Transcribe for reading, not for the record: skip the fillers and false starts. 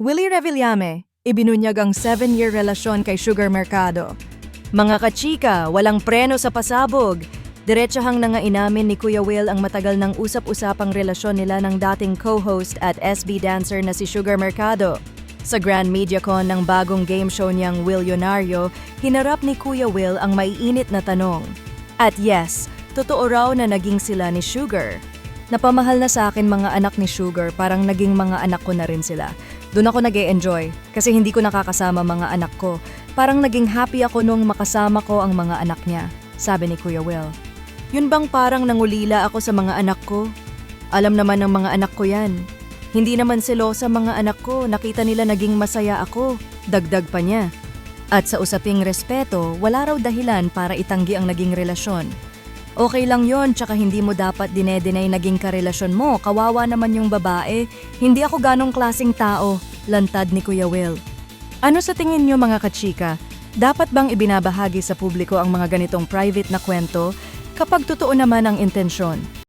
Willie Revillame, ibinunyag ang 7-year relasyon kay Sugar Mercado. Mga kachika, walang preno sa pasabog. Diretsahang nangainamin ni Kuya Will ang matagal ng usap-usapang relasyon nila ng dating co-host at SB dancer na si Sugar Mercado. Sa Grand MediaCon ng bagong game show niyang Willionario, hinarap ni Kuya Will ang maiinit na tanong. At yes, totoo raw na naging sila ni Sugar. Napamahal na sa akin mga anak ni Sugar, parang naging mga anak ko na rin sila. Doon ako nag-e-enjoy kasi hindi ko nakakasama mga anak ko. Parang naging happy ako nung makasama ko ang mga anak niya, sabi ni Kuya Will. Yun bang parang nangulila ako sa mga anak ko? Alam naman ng mga anak ko yan. Hindi naman selosa mga anak ko, nakita nila naging masaya ako, dagdag pa niya. At sa usaping respeto, wala raw dahilan para itanggi ang naging relasyon. Okay lang yon, tsaka hindi mo dapat dinedenay naging karelasyon mo, kawawa naman yung babae. Hindi ako ganong klaseng tao, lantad ni Kuya Will. Ano sa tingin nyo mga kachika? Dapat bang ibinabahagi sa publiko ang mga ganitong private na kwento kapag totoo naman ang intensyon?